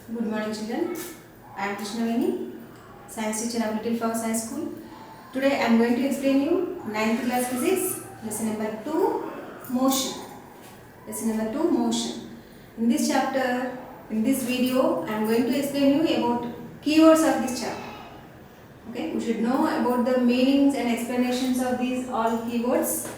Good morning, children. I am Krishna Veni, science teacher of Little Flower Science School. Today I am going to explain you 9th class physics, lesson number 2, motion. Lesson number 2, motion. In this chapter, in this video, I am going to explain you about keywords of this chapter. Okay, we should know about the meanings and explanations of these all keywords.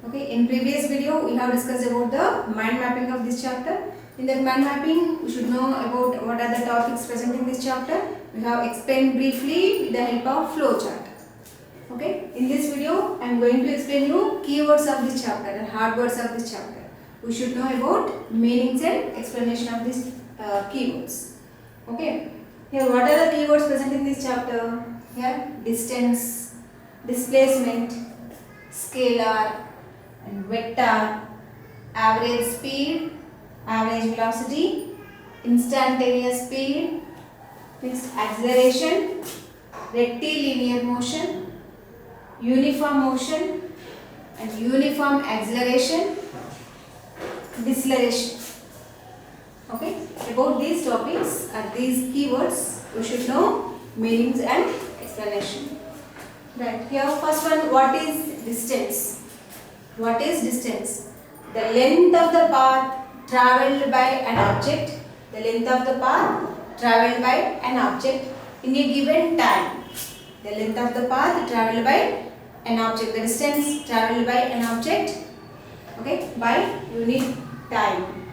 Okay, in previous video, we have discussed about the mind mapping of this chapter. In that mind mapping, we should know about what are the topics present in this chapter. We have explained briefly with the help of flow chart. Okay, in this video, I am going to explain you keywords of this chapter and hard words of this chapter. We should know about meanings and explanation of these keywords. Okay, here what are the keywords present in this chapter? Here, distance, displacement, scalar, and vector, average speed, average velocity, instantaneous speed, next acceleration, rectilinear motion, uniform motion, and uniform acceleration, deceleration. Okay, about these topics or these keywords, we should know meanings and explanation. Right, here first one, what is distance? What is distance? The length of the path travelled by an object. The length of the path travelled by an object in a given time. The length of the path travelled by an object. The distance travelled by an object, okay, by unit time,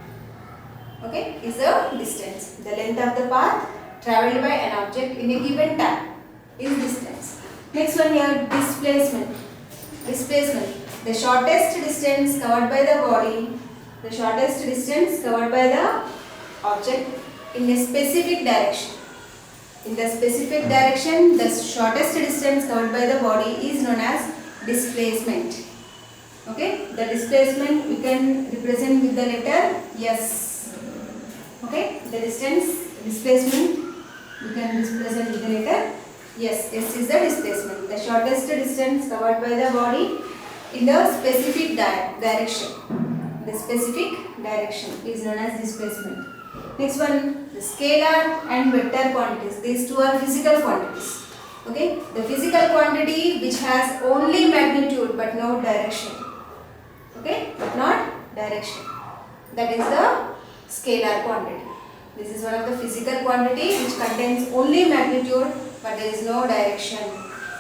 okay, is the distance. The length of the path travelled by an object in a given time is distance. Next one here, displacement. Displacement. The shortest distance covered by the body, the shortest distance covered by the object in a specific direction. In the specific direction, the shortest distance covered by the body is known as displacement. Okay, the displacement we can represent with the letter S. Okay, the displacement we can represent with the letter S. S is the displacement. The shortest distance covered by the body in the specific direction. The specific direction is known as displacement. Next one, the scalar and vector quantities. These two are physical quantities. Okay, the physical quantity which has only magnitude but no direction. Okay, but not direction. That is the scalar quantity. This is one of the physical quantity which contains only magnitude but there is no direction.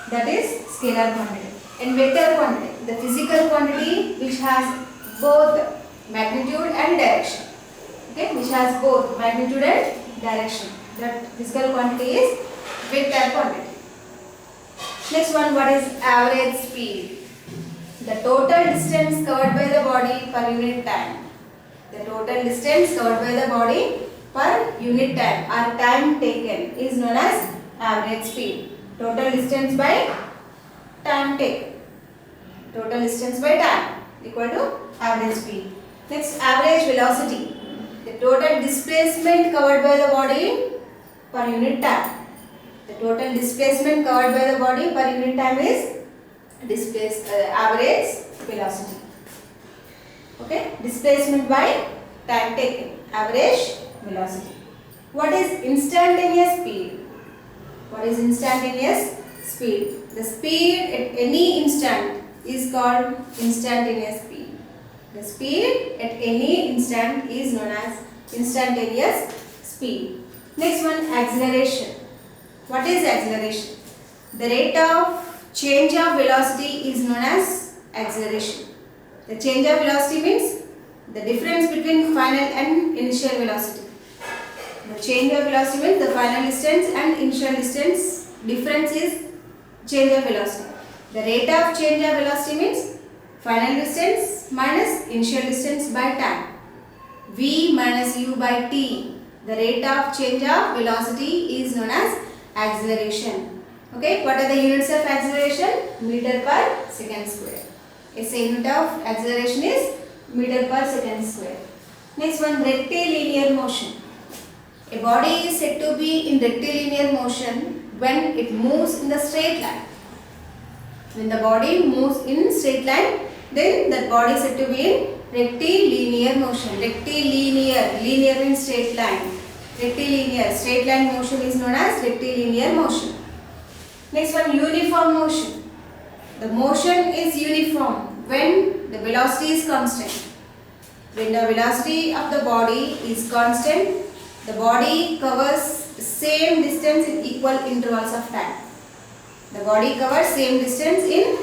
That is scalar quantity. And vector quantity, the physical quantity which has both magnitude and direction. Okay, which has both magnitude and direction. That physical quantity is vector quantity. Next one, what is average speed? The total distance covered by the body per unit time. The total distance covered by the body per unit time or time taken is known as average speed. Total distance by time taken. Total distance by time equal to average speed. Next, average velocity. The total displacement covered by the body per unit time. The total displacement covered by the body per unit time is average velocity. Okay, displacement by time taken, average velocity. What is instantaneous speed? What is instantaneous speed? The speed at any instant is called instantaneous speed. The speed at any instant is known as instantaneous speed. Next one, acceleration. What is acceleration? The rate of change of velocity is known as acceleration. The change of velocity means the difference between final and initial velocity. The change of velocity means the final distance and initial distance difference is change of velocity. The rate of change of velocity means final distance minus initial distance by time. V minus u by t. The rate of change of velocity is known as acceleration. Okay, what are the units of acceleration? Meter per second square. SI unit of acceleration is meter per second square. Next one, rectilinear motion. A body is said to be in rectilinear motion when it moves in the straight line. When the body moves in straight line, then that body is said to be in rectilinear motion. Rectilinear, linear means straight line. Rectilinear. Straight line motion is known as rectilinear motion. Next one, uniform motion. The motion is uniform when the velocity is constant. When the velocity of the body is constant, the body covers the same distance in equal intervals of time. The body covers same distance in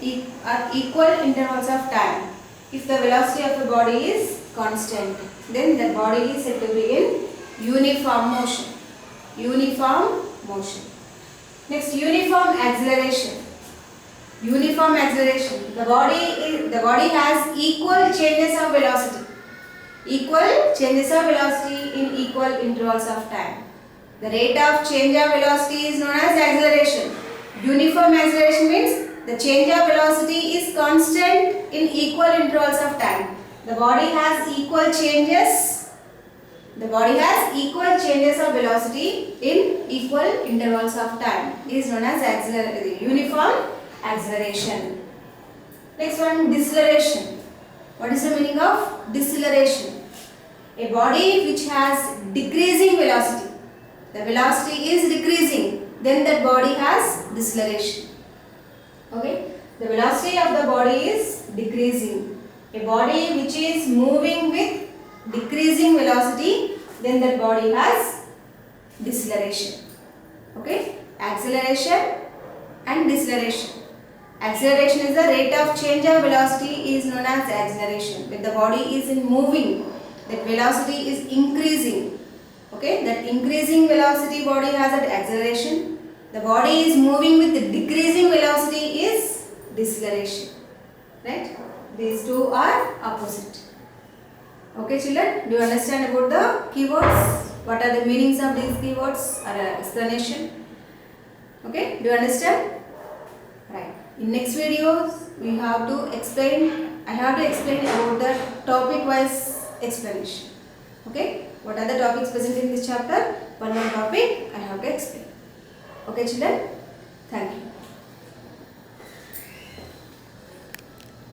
equal intervals of time. If the velocity of the body is constant, then the body is said to be in uniform motion. Uniform motion. Next, uniform acceleration. Uniform acceleration. The body has equal changes of velocity. Equal changes of velocity in equal intervals of time. The rate of change of velocity is known as acceleration. Uniform acceleration means the change of velocity is constant in equal intervals of time. The body has equal changes. The body has equal changes of velocity in equal intervals of time. It is known as uniform acceleration. Next one, deceleration. What is the meaning of deceleration? A body which has decreasing velocity. The velocity is decreasing, then that body has deceleration. Okay? The velocity of the body is decreasing. A body which is moving with decreasing velocity, then that body has deceleration. Okay? Acceleration and deceleration. Acceleration is the rate of change of velocity is known as acceleration. When the body is in moving, that velocity is increasing. Okay, that increasing velocity body has that acceleration. The body is moving with the decreasing velocity is deceleration. Right? These two are opposite. Okay, children, do you understand about the keywords? What are the meanings of these keywords or explanation? Okay, do you understand? Right. In next videos, we have to explain. I have to explain about the topic-wise explanation. Okay. What are the topics present in this chapter? One topic I have to explain. Okay, children. Thank you.